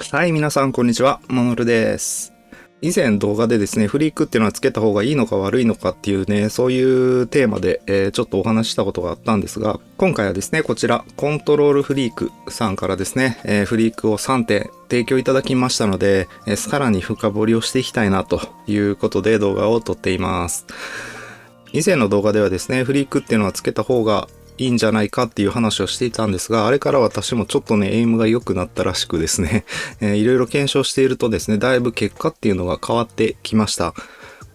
はい、皆さんこんにちは、モノルです。以前動画でですね、フリークっていうのはつけた方がいいのか悪いのかっていうね、そういうテーマで、ちょっとお話ししたことがあったんですが、今回はですね、こちら、コントロールフリークさんからですね、フリークを3点提供いただきましたので、さらに深掘りをしていきたいなということで動画を撮っています。以前の動画ではですね、フリークっていうのはつけた方がいいんじゃないかっていう話をしていたんですが、あれから私もちょっとね、エイムが良くなったらしくですね、いろいろ検証しているとですね、だいぶ結果っていうのが変わってきました。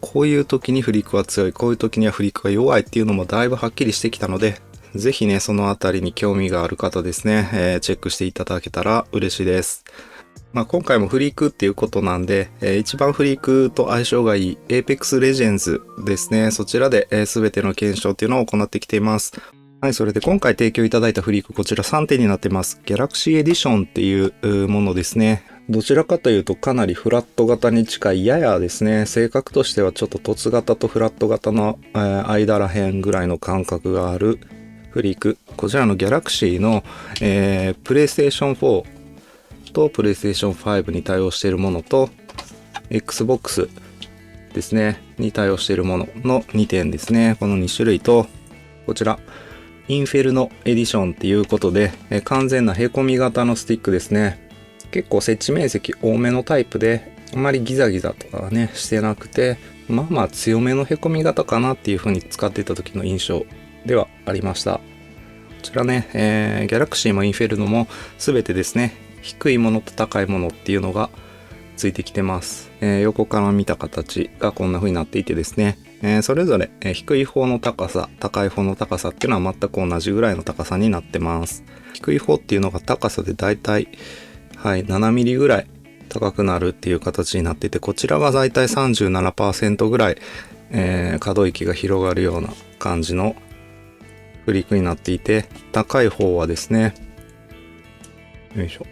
こういう時にフリークは強い、こういう時にはフリークが弱いっていうのもだいぶはっきりしてきたので、ぜひね、そのあたりに興味がある方ですね、チェックしていただけたら嬉しいです。今回もフリークっていうことなんで、一番フリークと相性がいい Apex Legends ですね、そちらで全ての検証っていうのを行ってきています。はい、それで今回提供いただいたフリーク、こちら3点になってます。Galaxy Edition っていうものですね。どちらかというとかなりフラット型に近い、ややですね、性格としてはちょっと凸型とフラット型の間らへんぐらいの感覚があるフリーク。こちらの Galaxy の、PlayStation 4と PlayStation 5に対応しているものと、Xbox ですね、に対応しているものの2点ですね。この2種類と、こちら、インフェルノエディションっていうことで、完全なへこみ型のスティックですね。結構接地面積多めのタイプで、あまりギザギザとかね、してなくて、強めのへこみ型かなっていう風に使っていた時の印象ではありました。こちらね、ギャラクシーもインフェルノも全てですね、低いものと高いものっていうのがついてきてます。横から見た形がこんな風になっていてですね、それぞれ低い方の高さ、高い方の高さっていうのは全く同じぐらいの高さになってます。低い方っていうのが高さでだいたい7ミリぐらい高くなるっていう形になっていて、こちらがだいたい 37% ぐらい、可動域が広がるような感じのフリークになっていて、高い方はですね、よいしょ。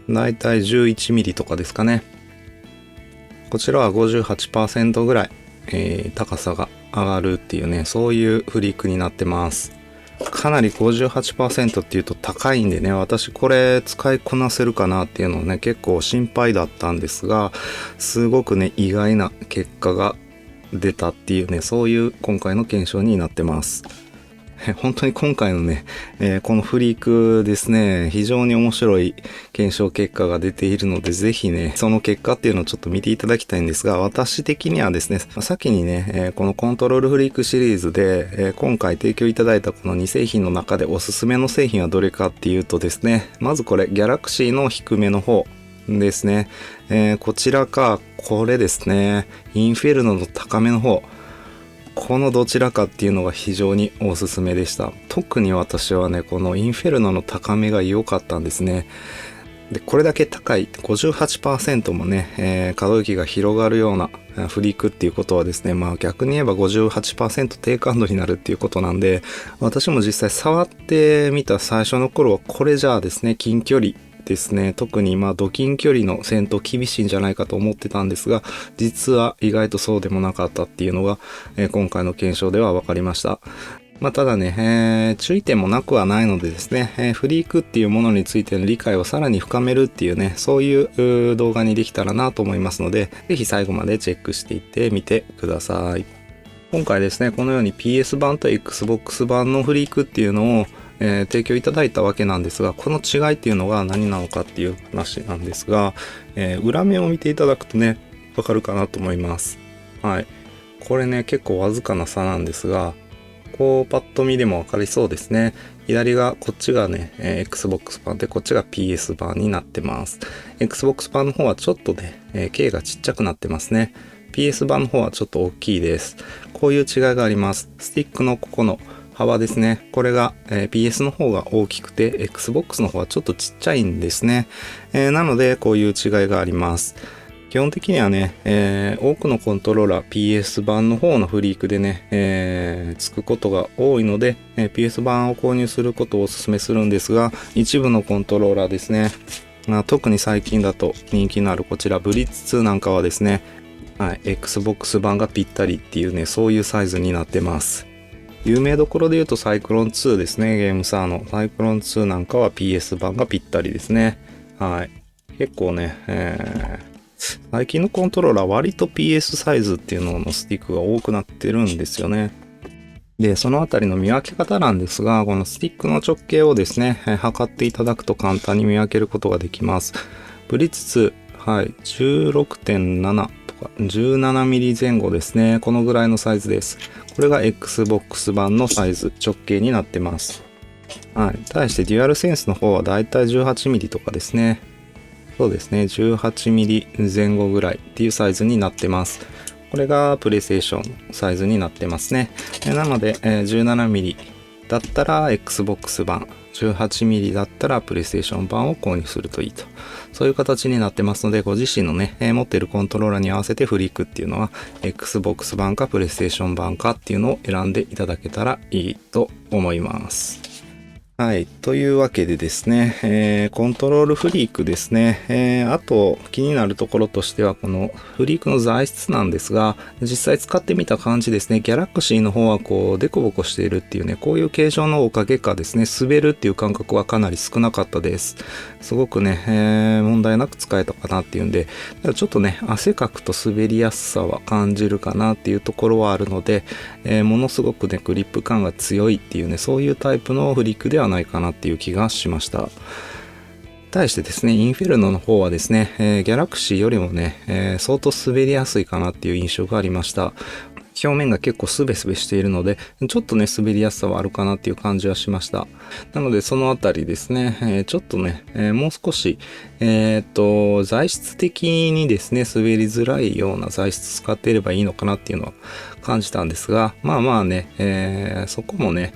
だいたい11ミリとかですかね。こちらは 58% ぐらい、高さが上がるっていうね、そういうフリークになってます。かなり 58% っていうと高いんでね、私これ使いこなせるかなっていうのをね、結構心配だったんですが、すごくね、意外な結果が出たっていうね、そういう今回の検証になってます。本当に今回のね、このフリークですね、非常に面白い検証結果が出ているので、ぜひね、その結果っていうのをちょっと見ていただきたいんですが、私的にはですね、先にね、このコントロールフリークシリーズで、今回提供いただいたこの2製品の中でおすすめの製品はどれかっていうとですね、まずこれ、ギャラクシーの低めの方ですね。こちらか、これですね、インフェルノの高めの方。このどちらかっていうのが非常におすすめでした。特に私はね、このインフェルノの高めが良かったんですね。で、これだけ高い 58% もね、可動域が広がるようなフリークっていうことはですね、逆に言えば 58% 低感度になるっていうことなんで、私も実際触ってみた最初の頃はこれじゃあですね、近距離ですね、特にド近距離の戦闘厳しいんじゃないかと思ってたんですが、実は意外とそうでもなかったっていうのが、今回の検証では分かりました。ただね、注意点もなくはないのでですね、フリークっていうものについての理解をさらに深めるっていうね、そういう動画にできたらなと思いますので、ぜひ最後までチェックしていってみてください。今回ですね、このように PS 版と Xbox 版のフリークっていうのを提供いただいたわけなんですが、この違いっていうのが何なのかっていう話なんですが、裏面を見ていただくとね、わかるかなと思います。はい。これね、結構わずかな差なんですが、こうパッと見でもわかりそうですね。左が、こっちがね、Xbox 版で、こっちが PS 版になってます。Xbox 版の方はちょっとね、径がちっちゃくなってますね。PS 版の方はちょっと大きいです。こういう違いがあります。スティックのここの幅ですね。これが、PS の方が大きくて Xbox の方はちょっとちっちゃいんですね。なのでこういう違いがあります。基本的にはね、多くのコントローラー PS 版の方のフリークでね、つくことが多いので、PS 版を購入することをお勧めするんですが、一部のコントローラーですね、特に最近だと人気のあるこちらブリッツ2なんかはですね、Xbox 版がぴったりっていうね、そういうサイズになってます。有名どころで言うとサイクロン2ですね。ゲームサーのサイクロン2なんかは PS 版がぴったりですね。はい。結構ね、最近のコントローラー割と PS サイズっていうののスティックが多くなってるんですよね。で、そのあたりの見分け方なんですが、このスティックの直径をですね、測っていただくと簡単に見分けることができます。ブリッツ2、はい、16.7 とか17ミリ前後ですね。このぐらいのサイズです。これが Xbox 版のサイズ、直径になってます。はい。対してデュアルセンスの方はだいたい18ミリとかですね。そうですね、18ミリ前後ぐらいっていうサイズになってます。これがプレイステーションのサイズになってますね。なので、17ミリだったら Xbox 版、18ミリだったらプレイステーション版を購入するといいと。そういう形になってますので、ご自身のね、持っているコントローラーに合わせてフリークっていうのは Xbox 版かプレイステーション版かっていうのを選んでいただけたらいいと思います。はい。というわけでですね、コントロールフリークですね。あと気になるところとしては、このフリークの材質なんですが、実際使ってみた感じですね、ギャラクシーの方はこう、デコボコしているっていうね、こういう形状のおかげかですね、滑るっていう感覚はかなり少なかったです。すごくね、問題なく使えたかなっていうんで、ちょっとね、汗かくと滑りやすさは感じるかなっていうところはあるので、ものすごくね、グリップ感が強いっていうね、そういうタイプのフリークではないかなっていう気がしました。対してですね、インフェルノの方はですね、ギャラクシーよりもね、相当滑りやすいかなっていう印象がありました。表面が結構スベスベしているので、ちょっとね、滑りやすさはあるかなっていう感じはしました。なので、そのあたりですね、ちょっとね、もう少し、材質的にですね、滑りづらいような材質使っていればいいのかなっていうのは感じたんですが、まあまあね、そこもね、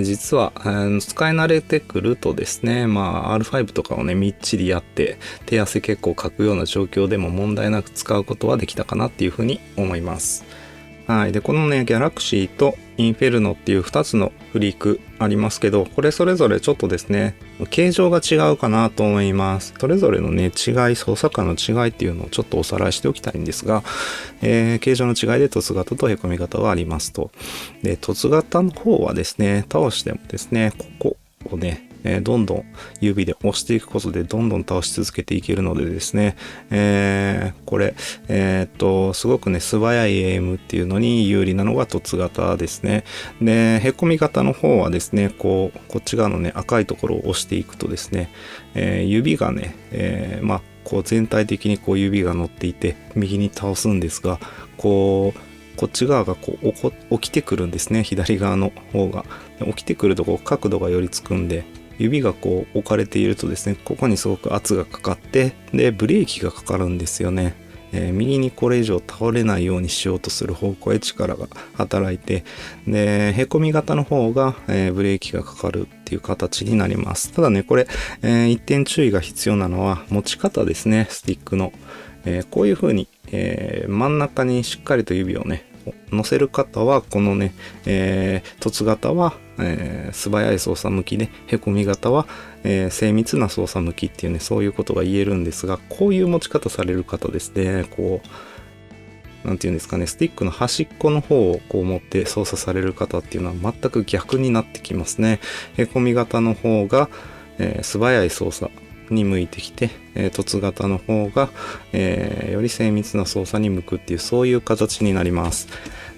実は、使い慣れてくるとですね、まあ R5 とかをね、みっちりやって、手汗結構かくような状況でも問題なく使うことはできたかなっていうふうに思います。はい。で、このね、ギャラクシーとインフェルノっていう2つのフリークありますけど、これそれぞれちょっとですね、形状が違うかなと思います。それぞれのね、違い、操作感の違いっていうのをちょっとおさらいしておきたいんですが、形状の違いで凸型と凹み型はありますと。で、凸型の方はですね、倒してもですね、ここをね、どんどん指で押していくことでどんどん倒し続けていけるのでですね、これ、すごくね、素早いエイムっていうのに有利なのが凸型ですね。で、凹み型の方はですね、こっち側のね、赤いところを押していくとですね、指がね、こう全体的にこう指が乗っていて、右に倒すんですが、こっち側がこう起きてくるんですね。左側の方が。起きてくるとこう角度が寄りつくんで、指がこう置かれているとですね、ここにすごく圧がかかって、で、ブレーキがかかるんですよね。右にこれ以上倒れないようにしようとする方向へ力が働いて、で、凹み型の方が、ブレーキがかかるっていう形になります。ただね、これ、一点注意が必要なのは持ち方ですね、スティックの。こういう風に、真ん中にしっかりと指をね、乗せる方はこのね、凸型は、素早い操作向きで、凹み型は、精密な操作向きっていうね、そういうことが言えるんですが、こういう持ち方される方ですね、こうなんていうんですかね、スティックの端っこの方をこう持って操作される方っていうのは全く逆になってきますね。凹み型の方が、素早い操作に向いてきて、凸型の方が、より精密な操作に向くっていうそういう形になります。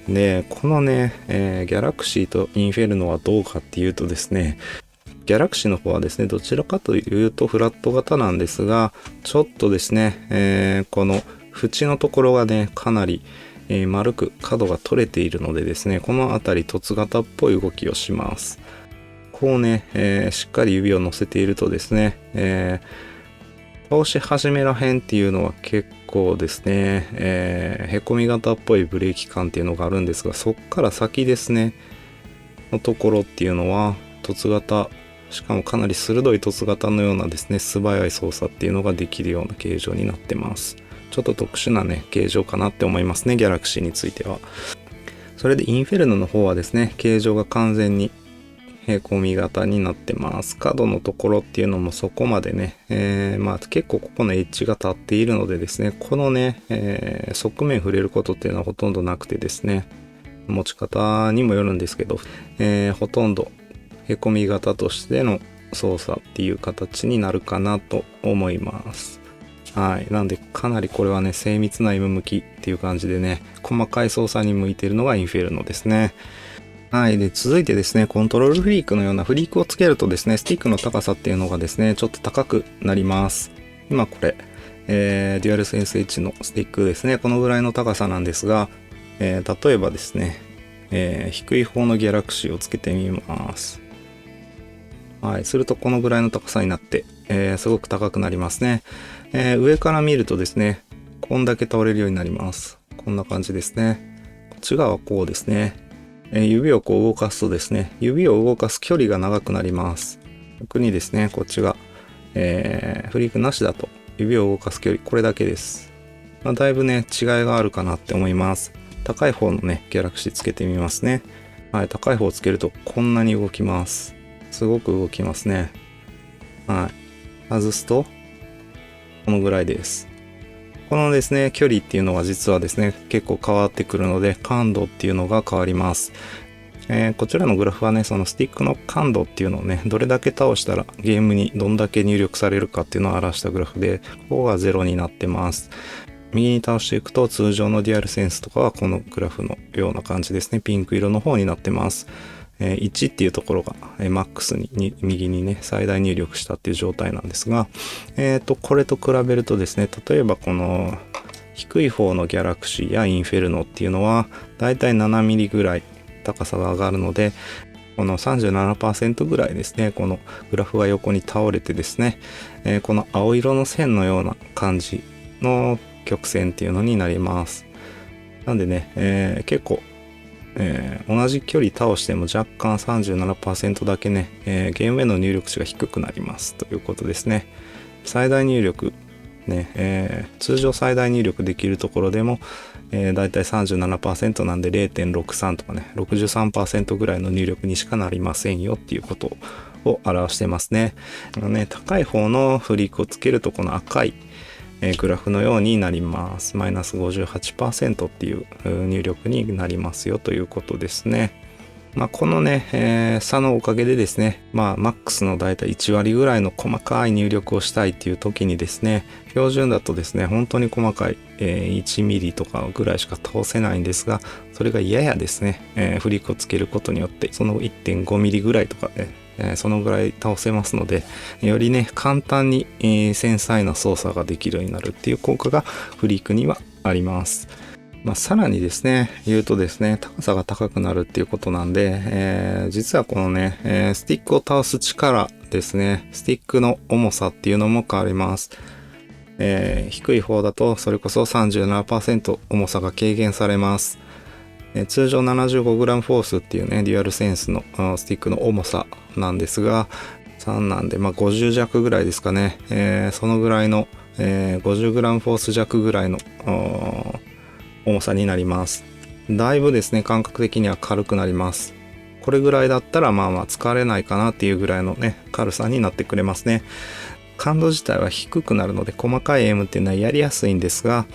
で、このね、ギャラクシーとインフェルノはどうかっていうとですね、ギャラクシーの方はですね、どちらかというとフラット型なんですが、ちょっとですね、この縁のところがね、かなり、丸く角が取れているのでですね、この辺り凸型っぽい動きをします。こうね、しっかり指を乗せているとですね、倒し始めらへんっていうのは結構ですね、へこみ型っぽいブレーキ感っていうのがあるんですが、そっから先ですね、のところっていうのは、凸型、しかもかなり鋭い凸型のようなですね、素早い操作っていうのができるような形状になってます。ちょっと特殊なね、形状かなって思いますね、ギャラクシーについては。それでインフェルノの方はですね、形状が完全にへこみ型になってます。角のところっていうのもそこまでね、結構ここのエッジが立っているのでですね、このね、側面触れることっていうのはほとんどなくてですね、持ち方にもよるんですけど、ほとんどへこみ型としての操作っていう形になるかなと思います。はい。なんでかなりこれはね、精密な M 向きっていう感じでね、細かい操作に向いているのがインフェルノですね。はい。で、続いてですね、コントロールフリークのようなフリークをつけるとですね、スティックの高さっていうのがですね、ちょっと高くなります。今これ、デュアルセンス H のスティックですね、このぐらいの高さなんですが、例えばですね、低い方のギャラクシーをつけてみます。はい。するとこのぐらいの高さになって、すごく高くなりますね。上から見るとですね、こんだけ倒れるようになります。こんな感じですね。こっち側はこうですね。指をこう動かすとですね、指を動かす距離が長くなります。逆にですね、こっちが、フリークなしだと指を動かす距離、これだけです。だいぶね、違いがあるかなって思います。高い方のね、ギャラクシーつけてみますね。はい、高い方をつけるとこんなに動きます。すごく動きますね。はい。外すと、このぐらいです。このですね、距離っていうのは実はですね、結構変わってくるので、感度っていうのが変わります。こちらのグラフはね、そのスティックの感度っていうのをね、どれだけ倒したらゲームにどんだけ入力されるかっていうのを表したグラフで、ここが0になってます。右に倒していくと通常のデュアルセンスとかはこのグラフのような感じですね。ピンク色の方になってます。1っていうところが、マックスに右にね、最大入力したっていう状態なんですが、これと比べるとですね、例えばこの低い方のギャラクシーやインフェルノっていうのは、だいたい7ミリぐらい高さが上がるので、この 37% ぐらいですね、このグラフが横に倒れてですね、この青色の線のような感じの曲線っていうのになります。なんでね、結構、同じ距離倒しても若干 37% だけね、ゲームへの入力値が低くなりますということですね。最大入力ね、通常最大入力できるところでも、だいたい 37% なんで 0.63 とかね 63% ぐらいの入力にしかなりませんよっていうことを表してますね。高い方のフリークをつけるとこの赤いグラフのようになります。マイナス 58% っていう入力になりますよということですね。このね、差のおかげでですね、マックスのだいたい1割ぐらいの細かい入力をしたいっていう時にですね、標準だとですね、本当に細かい、1ミリとかぐらいしか倒せないんですが、それがややですね、フリークをつけることによって、その 1.5 ミリぐらいとかね、そのぐらい倒せますので、よりね、簡単に、繊細な操作ができるようになるっていう効果がフリークにはあります。さらにですね、言うとですね、高さが高くなるっていうことなんで、実はこのね、スティックを倒す力ですね、スティックの重さっていうのも変わります。低い方だとそれこそ 37% 重さが軽減されます。通常 75g フォースっていうね、デュアルセンスのスティックの重さなんですが、3なんで、50弱ぐらいですかね。そのぐらいの、50g フォース弱ぐらいの重さになります。だいぶですね、感覚的には軽くなります。これぐらいだったら疲れないかなっていうぐらいのね、軽さになってくれますね。感度自体は低くなるので、細かいエイムっていうのはやりやすいんですが、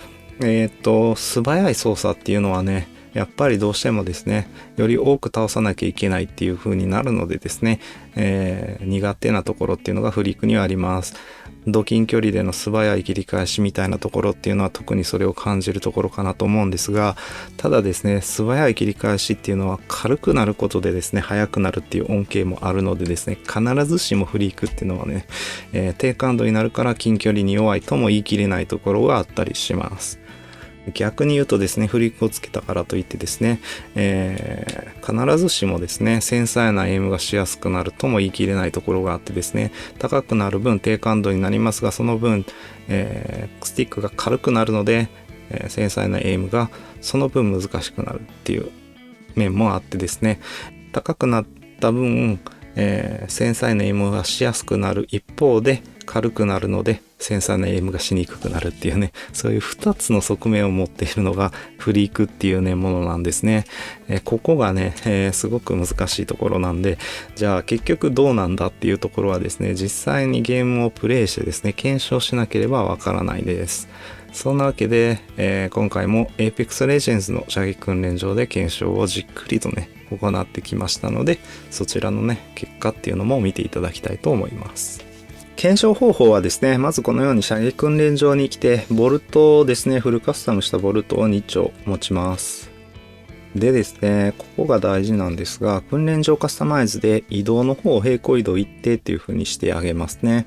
素早い操作っていうのはね、やっぱりどうしてもですね、より多く倒さなきゃいけないっていう風になるのでですね、苦手なところっていうのがフリークにはあります。ド近距離での素早い切り返しみたいなところっていうのは特にそれを感じるところかなと思うんですが、ただですね、素早い切り返しっていうのは軽くなることでですね、速くなるっていう恩恵もあるのでですね、必ずしもフリークっていうのはね、低感度になるから近距離に弱いとも言い切れないところがあったりします。逆に言うとですね、フリークをつけたからといってですね、必ずしもですね、繊細なエイムがしやすくなるとも言い切れないところがあってですね、高くなる分低感度になりますが、その分、スティックが軽くなるので、繊細なエイムがその分難しくなるっていう面もあってですね、高くなった分、繊細なエイムがしやすくなる一方で、軽くなるので繊細なエイムがしにくくなるっていうね、そういう2つの側面を持っているのがフリークっていうねものなんですね。ここがね、すごく難しいところなんで、じゃあ結局どうなんだっていうところはですね、実際にゲームをプレイしてですね、検証しなければわからないです。そんなわけで、今回も Apex Legends の射撃訓練場で検証をじっくりとね、行ってきましたので、そちらのね、結果っていうのも見ていただきたいと思います。検証方法はですね、まずこのように射撃訓練場に来て、ボルトをですね、フルカスタムしたボルトを2丁持ちます。でですね、ここが大事なんですが、訓練場カスタマイズで移動の方を平行移動一定っていう風にしてあげますね。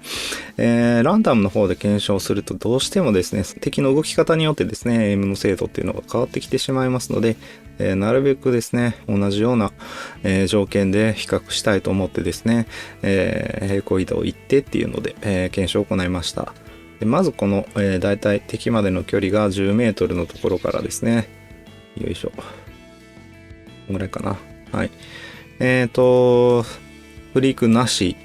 ランダムの方で検証するとどうしてもですね、敵の動き方によってですね、エイムの精度っていうのが変わってきてしまいますので、なるべくですね、同じような、条件で比較したいと思ってですね、平行移動一定っていうので、検証を行いました。でまずこの、だいたい敵までの距離が10メートルのところからですね、よいしょ。ぐらいかな。はい。フリークなし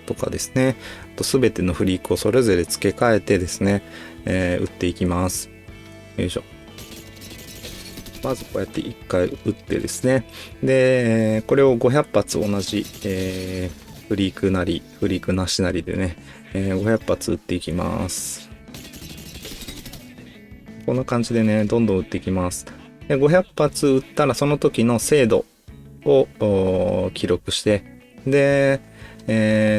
とかですね。すべてのフリークをそれぞれ付け替えてですね、打っていきます。よいしょ。まずこうやって1回打ってですね。で、これを500発同じ、フリークなり、フリークなしなりでね、500発打っていきます。こんな感じでね、どんどん打っていきます。で500発打ったらその時の精度を記録して、で、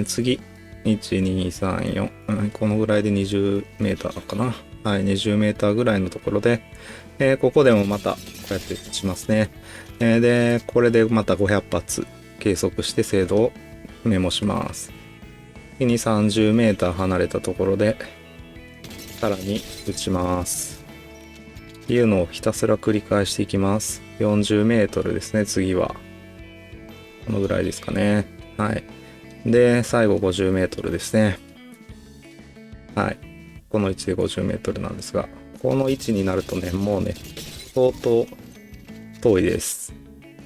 次、1、2、3、4、このぐらいで20メーターかな。はい、20メーターぐらいのところで、ここでもまたこうやって打ちますね。で、これでまた500発計測して精度をメモします。次に30メーター離れたところで、さらに打ちます。っていうのをひたすら繰り返していきます。40メートルですね、次は。このぐらいですかね。はい。で、最後50メートルですね。はい。この位置で50メートルなんですが、この位置になるとね、もうね、相当遠いです。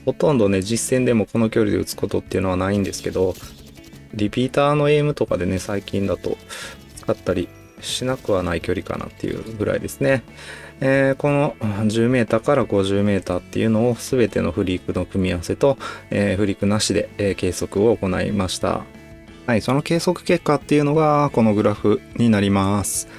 ほとんどね、実戦でもこの距離で撃つことっていうのはないんですけど、リピーターのエイムとかでね、最近だと使ったりしなくはない距離かなっていうぐらいですね。この 10m から 50m っていうのを全てのフリークの組み合わせと、フリークなしで、計測を行いました。はい、その計測結果っていうのがこのグラフになります。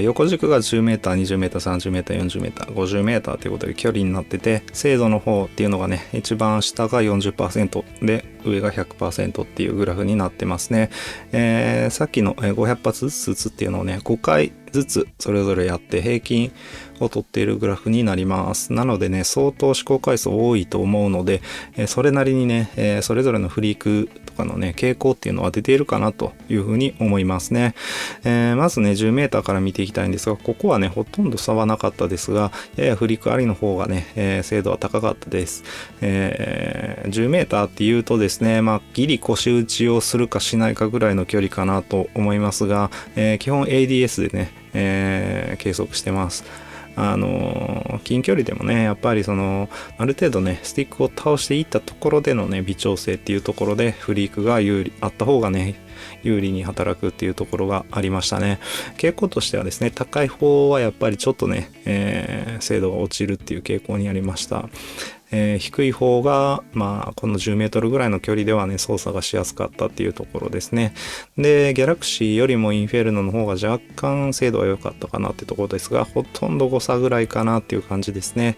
横軸が 10m、20m、30m、40m、50m ということで距離になってて、精度の方っていうのがね、一番下が 40% で上が 100% っていうグラフになってますね。さっきの500発ずつ打つっていうのをね、5回ずつそれぞれやって平均を取っているグラフになります。なのでね、相当試行回数多いと思うので、それなりにね、それぞれのフリークとかのね、傾向っていうのは出ているかなというふうに思いますね。まずね、10m から見ていきたいんですが、ここはね、ほとんど差はなかったですが、ややフリークありの方がね、精度は高かったです。10m っていうとですね、まあ、ギリ腰打ちをするかしないかぐらいの距離かなと思いますが、基本 ADS でね、計測してます。近距離でもね、やっぱりある程度ね、スティックを倒していったところでのね、微調整っていうところで、フリークがあった方がね、有利に働くっていうところがありましたね。傾向としてはですね、高い方はやっぱりちょっとね、精度が落ちるっていう傾向にありました。低い方が、まあ、この10メートルぐらいの距離ではね、操作がしやすかったっていうところですね。で、ギャラクシーよりもインフェルノの方が若干精度は良かったかなってところですが、ほとんど誤差ぐらいかなっていう感じですね。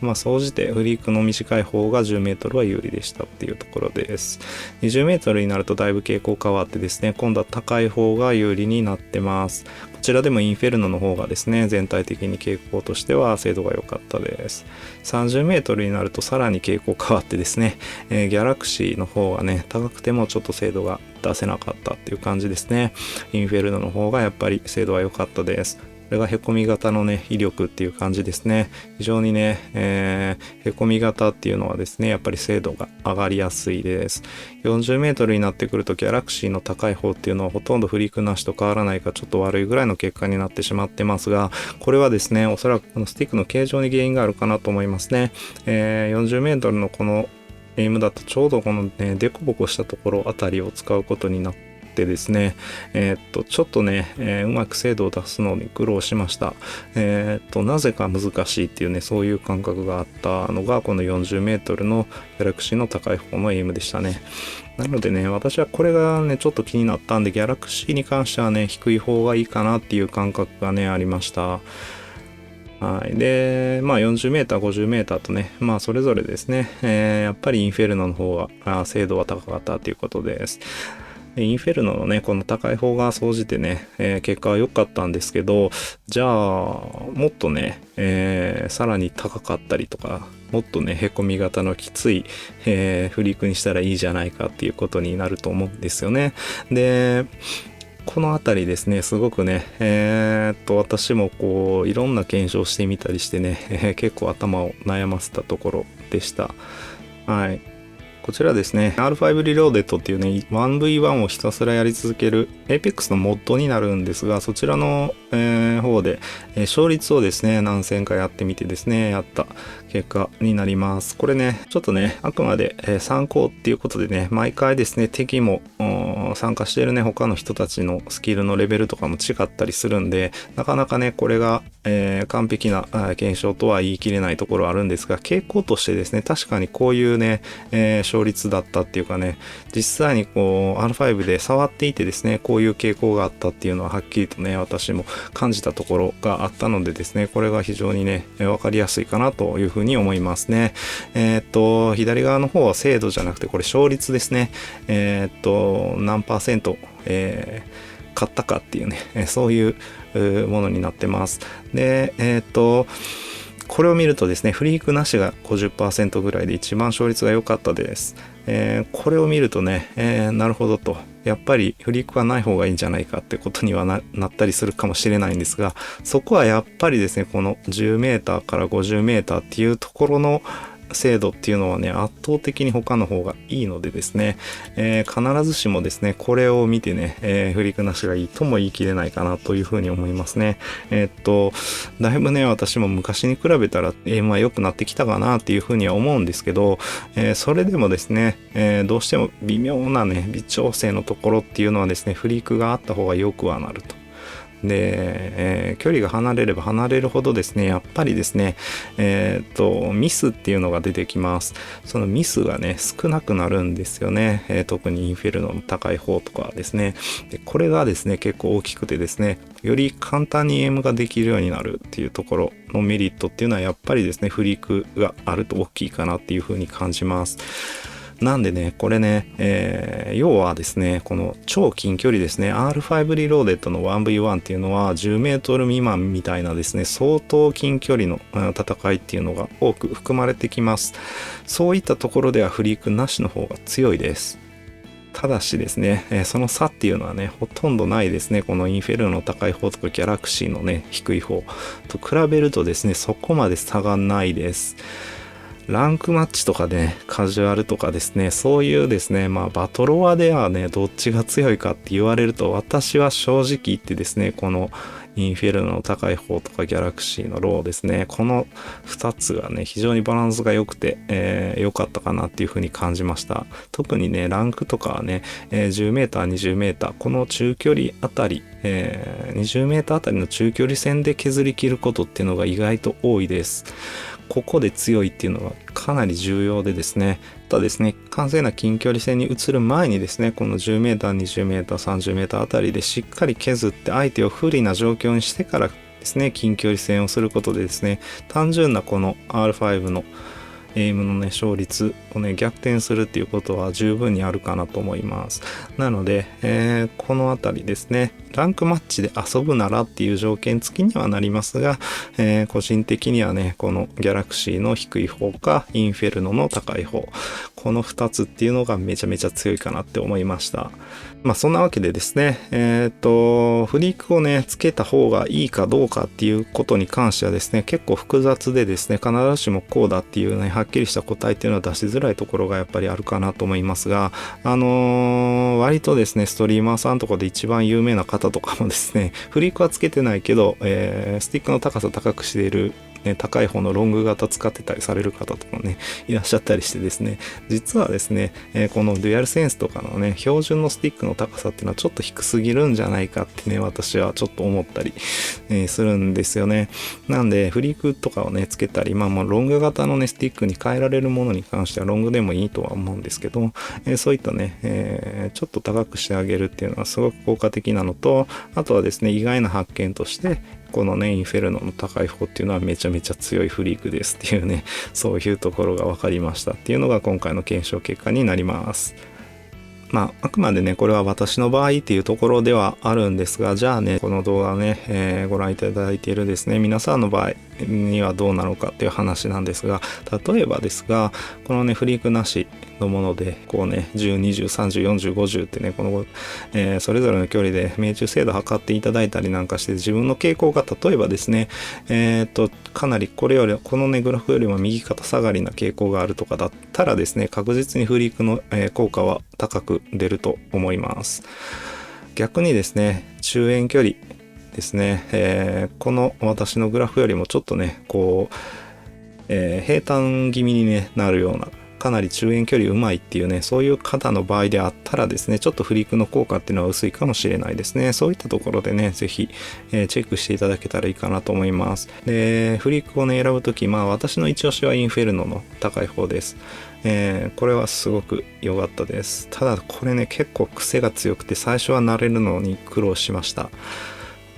まあ、総じてフリークの短い方が10メートルは有利でしたっていうところです。20メートルになるとだいぶ傾向変わってですね、今度は高い方が有利になってます。こちらでもインフェルノの方がですね、全体的に傾向としては精度が良かったです。30メートルになるとさらに傾向変わってですね、ギャラクシーの方がね、高くてもちょっと精度が出せなかったっていう感じですね。インフェルノの方がやっぱり精度は良かったです。これがへこみ型のね、威力っていう感じですね。非常にね、へこみ型っていうのはですね、やっぱり精度が上がりやすいです。40メートルになってくるとギャラクシーの高い方っていうのはほとんどフリークなしと変わらないかちょっと悪いぐらいの結果になってしまってますが、これはですね、おそらくこのスティックの形状に原因があるかなと思いますね。40メートルのこのエイムだとちょうどこのね、デコボコしたところあたりを使うことになってってですね、ちょっとね、うまく精度を出すのに苦労しました。なぜか難しいっていうね、そういう感覚があったのが、この40メートルのギャラクシーの高い方のエイムでしたね。なのでね、私はこれがね、ちょっと気になったんで、ギャラクシーに関してはね、低い方がいいかなっていう感覚がね、ありました。はい。で、まあ 40m、50m とね、まあそれぞれですね、やっぱりインフェルノの方が精度は高かったということです。インフェルノのね、この高い方が総じてね、結果は良かったんですけど、じゃあ、もっとね、さらに高かったりとか、もっとね、凹み型のきつい、フリークにしたらいいじゃないかっていうことになると思うんですよね。で、このあたりですね、すごくね、私もこう、いろんな検証してみたりしてね、結構頭を悩ませたところでした。はい。こちらですね、R5 Reloaded っていうね、1v1 をひたすらやり続ける Apex のモッドになるんですが、そちらの、方で、勝率をですね、何戦かやってみてですね、やった結果になります。これね、ちょっとね、あくまで、参考っていうことでね、毎回ですね、敵も参加しているね、他の人たちのスキルのレベルとかも違ったりするんで、なかなかね、これが、完璧な検証とは言い切れないところはあるんですが、傾向としてですね、確かにこういうね、勝率だったっていうかね、実際にこう R5 で触っていてですね、こういう傾向があったっていうのははっきりとね、私も感じたところがあったのでですね、これが非常にね、わかりやすいかなというふうに思いますね。左側の方は精度じゃなくて、これ勝率ですね。何パーセント、買ったかっていうね、そういうものになってます。で、これを見るとですね、フリークなしが 50% ぐらいで一番勝率が良かったです。これを見るとね、なるほどと。やっぱりフリークはない方がいいんじゃないかってことには なったりするかもしれないんですが、そこはやっぱりですね、この 10m から 50m っていうところの精度っていうのはね、圧倒的に他の方がいいのでですね、必ずしもですね、これを見てね、フリークなしがいいとも言い切れないかなというふうに思いますね。だいぶね、私も昔に比べたらエイムは良くなってきたかなっていうふうには思うんですけど、それでもですね、どうしても微妙なね、微調整のところっていうのはですね、フリークがあった方が良くはなると。で、距離が離れれば離れるほどですね、やっぱりですね、ミスっていうのが出てきます。そのミスがね、少なくなるんですよね。特にインフェルノの高い方とかですね。で、これがですね、結構大きくてですね、より簡単にエイムができるようになるっていうところのメリットっていうのはやっぱりですね、フリークがあると大きいかなっていうふうに感じます。なんでね、これね、要はですね、この超近距離ですね、R5 リローデッドの 1v1 っていうのは10メートル未満みたいなですね、相当近距離の戦いっていうのが多く含まれてきます。そういったところではフリークなしの方が強いです。ただしですね、その差っていうのはね、ほとんどないですね。このインフェルノの高い方とかギャラクシーのね、低い方と比べるとですね、そこまで差がないです。ランクマッチとかね、カジュアルとかですね、そういうですね、まあバトロワではね、どっちが強いかって言われると、私は正直言ってですね、このインフェルノの高い方とかギャラクシーのローですね、この2つがね、非常にバランスが良くて、良かったかなっていう風に感じました。特にね、ランクとかはね、10m、20m、この中距離あたり、20m あたりの中距離戦で削り切ることっていうのが意外と多いです。ここで強いっていうのはかなり重要でですね、ただですね、完全な近距離戦に移る前にですね、この 10m、20m、30m あたりでしっかり削って相手を不利な状況にしてからですね、近距離戦をすることでですね、単純なこの R5 のエイムのね、勝率をね、逆転するっていうことは十分にあるかなと思います。なので、このあたりですね、ランクマッチで遊ぶならっていう条件付きにはなりますが、個人的にはね、このギャラクシーの低い方か、インフェルノの高い方、この2つっていうのがめちゃめちゃ強いかなって思いました。まあそんなわけでですね、フリークをね、つけた方がいいかどうかっていうことに関してはですね、結構複雑でですね、必ずしもこうだっていうね、はっきりした答えっていうのは出しづらいところがやっぱりあるかなと思いますが、割とですね、ストリーマーさんとかで一番有名な方とかもですね、フリークはつけてないけど、スティックの高さ高くしているね、高い方のロング型使ってたりされる方とかね、いらっしゃったりしてですね、実はですね、このデュアルセンスとかのね、標準のスティックの高さっていうのはちょっと低すぎるんじゃないかってね、私はちょっと思ったり、するんですよね。なんで、フリークとかをね、つけたり、まあロング型のね、スティックに変えられるものに関してはロングでもいいとは思うんですけど、そういったね、ちょっと高くしてあげるっていうのはすごく効果的なのと、あとはですね、意外な発見として、このね、インフェルノの高い方っていうのはめちゃめちゃ強いフリークですっていうね、そういうところが分かりましたっていうのが今回の検証結果になります。まあ、あくまでね、これは私の場合っていうところではあるんですが、じゃあね、この動画をね、ご覧いただいているですね、皆さんの場合にはどうなのかっていう話なんですが、例えばですが、このね、フリークなしのもので、こうね、10、20、30、40、50ってね、この、それぞれの距離で命中精度測っていただいたりなんかして、自分の傾向が例えばですね、かなりこのね、グラフよりも右肩下がりな傾向があるとかだったらですね、確実にフリークの、効果は高く出ると思います。逆にですね、中遠距離ですね、この私のグラフよりもちょっとね、こう、平坦気味に、ね、なるような、かなり中遠距離うまいっていうね、そういう方の場合であったらですね、ちょっとフリークの効果っていうのは薄いかもしれないですね。そういったところでね、ぜひ、チェックしていただけたらいいかなと思います。で、フリークをね、選ぶとき、まあ私の一押しはインフェルノの高い方です。これはすごく良かったです。ただこれね、結構癖が強くて最初は慣れるのに苦労しました。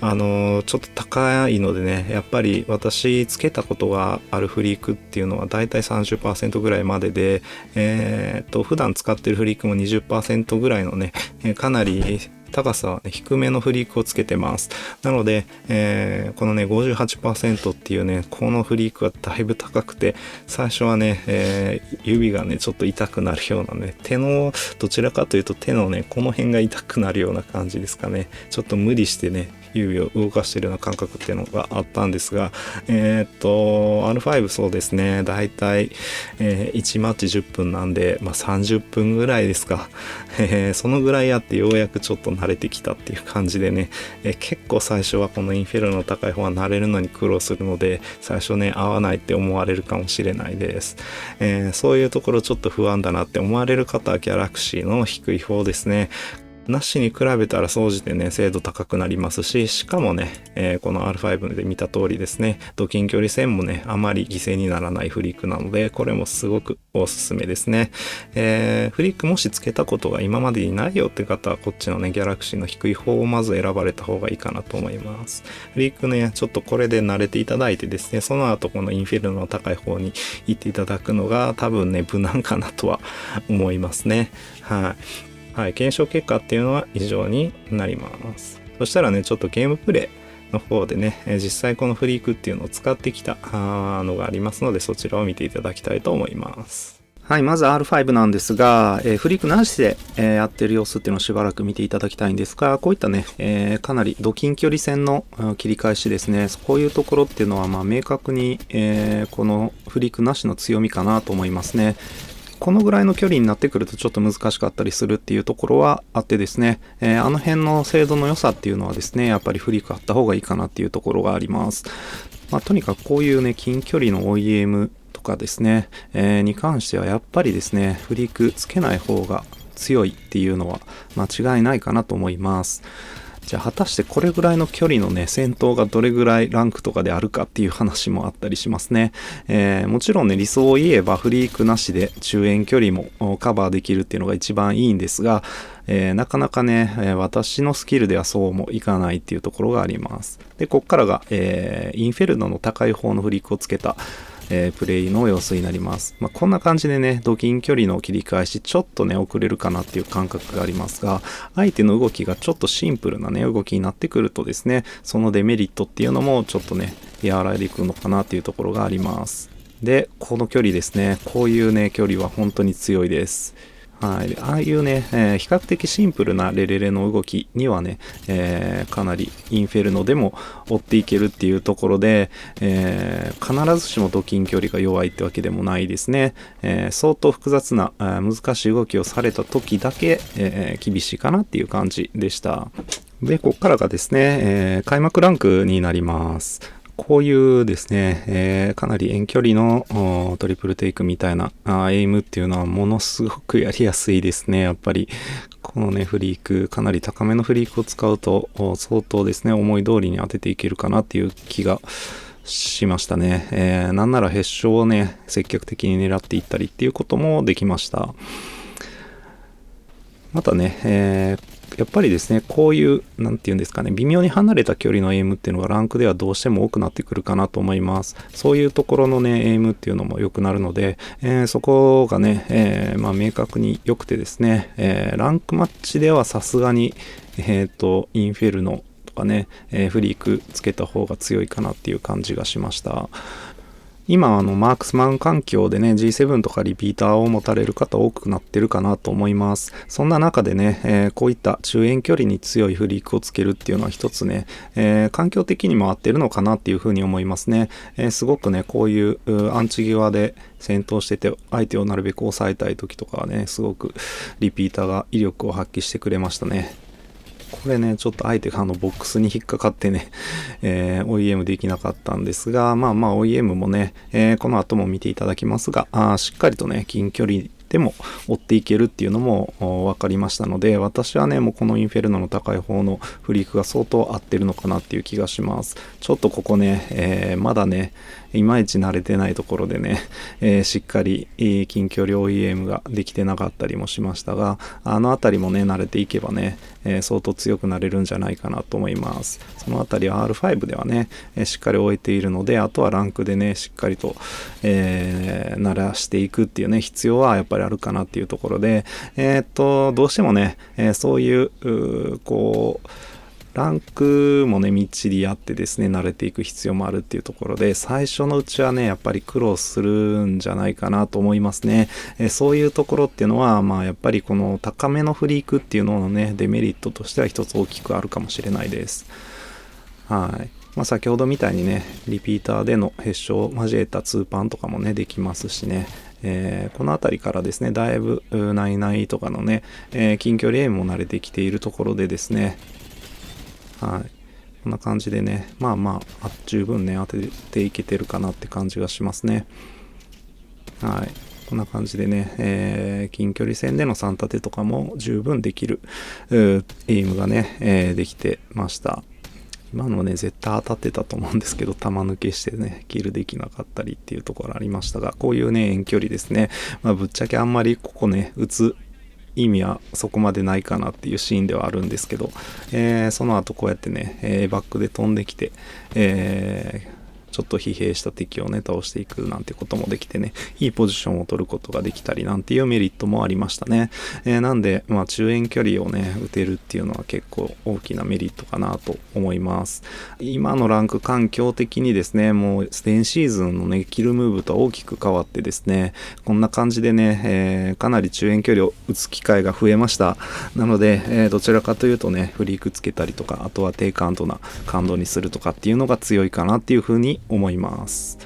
ちょっと高いのでね、やっぱり私つけたことがあるフリークっていうのはだいたい 30% ぐらいまでで、普段使ってるフリークも 20% ぐらいのね、かなり高さは、ね、低めのフリークをつけてます。なので、このね 58% っていうね、このフリークはだいぶ高くて、最初はね、指がねちょっと痛くなるようなね、どちらかというと手のねこの辺が痛くなるような感じですかね。ちょっと無理してね指を動かしているような感覚っていうのがあったんですが、R5 そうですね、だいたい1マッチ10分なんで、まあ、30分ぐらいですか、そのぐらいやってようやくちょっと慣れてきたっていう感じでね、結構最初はこのインフェルノの高い方は慣れるのに苦労するので、最初ね合わないって思われるかもしれないです。そういうところちょっと不安だなって思われる方はギャラクシーの低い方ですね。なしに比べたら総じてね精度高くなりますし、しかもね、この R5 で見た通りですね、ド近距離線もねあまり犠牲にならないフリークなので、これもすごくおすすめですね。フリークもしつけたことが今までにないよって方は、こっちのねギャラクシーの低い方をまず選ばれた方がいいかなと思います。フリークねちょっとこれで慣れていただいてですね、その後このインフィルの高い方に行っていただくのが多分ね無難かなとは思いますね。はい、検証結果っていうのは以上になります。そしたらね、ちょっとゲームプレイの方でね、実際このフリークっていうのを使ってきたのがありますので、そちらを見ていただきたいと思います。はい、まず R5 なんですが、フリークなしで、やってる様子っていうのをしばらく見ていただきたいんですが、こういったね、かなりド近距離線の切り返しですね、こういうところっていうのはまあ明確に、このフリークなしの強みかなと思いますね。このぐらいの距離になってくるとちょっと難しかったりするっていうところはあってですね、あの辺の精度の良さっていうのはですね、やっぱりフリークあった方がいいかなっていうところがあります。まあ、とにかくこういうね、近距離の OEM とかですね、に関してはやっぱりですね、フリークつけない方が強いっていうのは間違いないかなと思います。じゃあ果たしてこれぐらいの距離のね戦闘がどれぐらいランクとかであるかっていう話もあったりしますね。もちろんね理想を言えばフリークなしで中遠距離もカバーできるっていうのが一番いいんですが、なかなかね、私のスキルではそうもいかないっていうところがあります。でこっからが、インフェルノの高い方のフリークをつけたプレイの様子になります。こんな感じでね、ド近距離の切り返しちょっとね遅れるかなっていう感覚がありますが、相手の動きがちょっとシンプルなね動きになってくるとですね、そのデメリットっていうのもちょっとね和らいでいくのかなっていうところがあります。でこの距離ですね、こういうね距離は本当に強いです。はい、ああいうね、比較的シンプルなレレレの動きにはね、かなりインフェルノでも追っていけるっていうところで、必ずしもド近距離が弱いってわけでもないですね。相当複雑な難しい動きをされた時だけ、厳しいかなっていう感じでした。でここからがですね、開幕ランクになります。こういうですね、かなり遠距離のトリプルテイクみたいなエイムっていうのはものすごくやりやすいですね。やっぱりこのねフリーク、かなり高めのフリークを使うと相当ですね思い通りに当てていけるかなっていう気がしましたね。なんならヘッションをね積極的に狙っていったりっていうこともできました。またね、やっぱりですね、こういう、なんていうんですかね、微妙に離れた距離のエイムっていうのがランクではどうしても多くなってくるかなと思います。そういうところのね、エイムっていうのも良くなるので、そこがね、明確に良くてですね、ランクマッチではさすがに、インフェルノとかね、フリークつけた方が強いかなっていう感じがしました。今マークスマン環境でね G7 とかリピーターを持たれる方多くなってるかなと思います。そんな中でね、こういった中遠距離に強いフリークをつけるっていうのは一つね、環境的にも合ってるのかなっていうふうに思いますね。すごくねこういうアンチ際で戦闘してて相手をなるべく抑えたい時とかはねすごくリピーターが威力を発揮してくれましたね。これね、ちょっと相手がボックスに引っかかってね、OEM できなかったんですが、OEM もね、この後も見ていただきますが、しっかりとね、近距離でも追っていけるっていうのも分かりましたので、私はね、もうこのインフェルノの高い方のフリークが相当合ってるのかなっていう気がします。ちょっとここね、まだね、いまいち慣れてないところでね、しっかり近距離 OEM ができてなかったりもしましたが、あのあたりもね、慣れていけばね、相当強くなれるんじゃないかなと思います。そのあたりは R5 ではね、しっかり終えているので、あとはランクでね、しっかりと、慣らしていくっていうね、必要はやっぱりあるかなっていうところで、どうしてもね、そういう、ランクもね、みっちりやってですね、慣れていく必要もあるっていうところで、最初のうちはね、やっぱり苦労するんじゃないかなと思いますね。そういうところっていうのは、やっぱりこの高めのフリークっていうののね、デメリットとしては一つ大きくあるかもしれないです。はい。先ほどみたいにね、リピーターでのヘッションを交えた2パンとかもね、できますしね。この辺りからですね、だいぶ99とかのね、近距離エイムも慣れてきているところでですね、はい。こんな感じでね、十分ね、当てていけてるかなって感じがしますね。はい。こんな感じでね、近距離戦での3立てとかも十分できる、エイムがね、できてました。今のね、絶対当たってたと思うんですけど、玉抜けしてね、キルできなかったりっていうところありましたが、こういうね、遠距離ですね。ぶっちゃけあんまりここね、打つ意味はそこまでないかなっていうシーンではあるんですけど、その後こうやってね、バックで飛んできて、ちょっと疲弊した敵をね倒していくなんてこともできてね、いいポジションを取ることができたりなんていうメリットもありましたね。なんで中遠距離をね打てるっていうのは結構大きなメリットかなと思います。今のランク環境的にですね、もうステンシーズンのねキルムーブと大きく変わってですね、こんな感じでね、かなり中遠距離を打つ機会が増えました。なので、どちらかというとねフリークつけたりとか、あとは低感度な感度にするとかっていうのが強いかなっていう風に思います。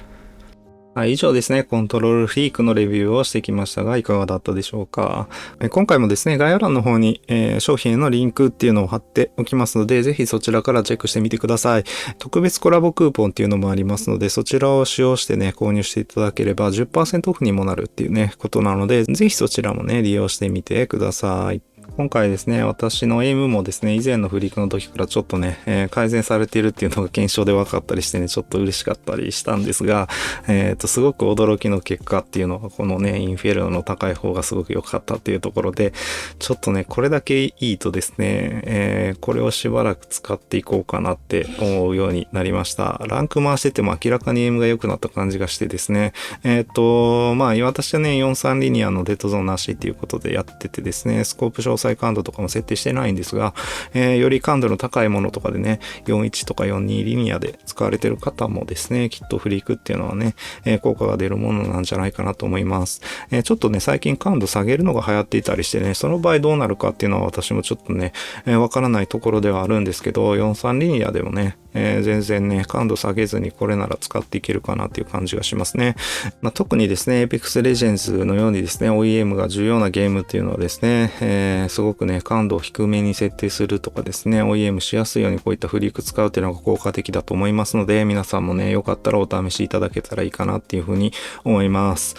はい、以上ですね、コントロールフリークのレビューをしてきましたが、いかがだったでしょうか。今回もですね、概要欄の方に、商品へのリンクっていうのを貼っておきますので、ぜひそちらからチェックしてみてください。特別コラボクーポンっていうのもありますので、そちらを使用してね、購入していただければ 10% オフにもなるっていうね、ことなので、ぜひそちらもね、利用してみてください。今回ですね、私のエイムもですね、以前のフリークの時からちょっとね、改善されているっていうのが検証で分かったりしてね、ちょっと嬉しかったりしたんですが、すごく驚きの結果っていうのが、このね、インフェルノの高い方がすごく良かったっていうところで、ちょっとね、これだけいいとですね、これをしばらく使っていこうかなって思うようになりました。ランク回してても明らかにエイムが良くなった感じがしてですね、私はね、43リニアのデッドゾーンなしっていうことでやっててですね、スコープ詳細感度とかも設定してないんですが、より感度の高いものとかでね、41とか42リニアで使われてる方もですね、きっとフリークっていうのはね、効果が出るものなんじゃないかなと思います。ちょっとね、最近感度下げるのが流行っていたりしてね、その場合どうなるかっていうのは私もちょっとね、わからないところではあるんですけど、43リニアでもね、全然ね、感度下げずにこれなら使っていけるかなっていう感じがしますね。特にですね、Apex Legends のようにですね、OEM が重要なゲームっていうのはですね、すごくね、感度を低めに設定するとかですね、OEM しやすいようにこういったフリーク使うっていうのが効果的だと思いますので、皆さんもね、よかったらお試しいただけたらいいかなっていうふうに思います。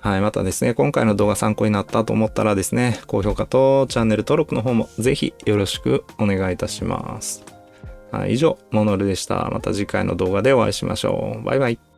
はい。またですね、今回の動画参考になったと思ったらですね、高評価とチャンネル登録の方もぜひよろしくお願いいたします。はい。以上、モノルでした。また次回の動画でお会いしましょう。バイバイ。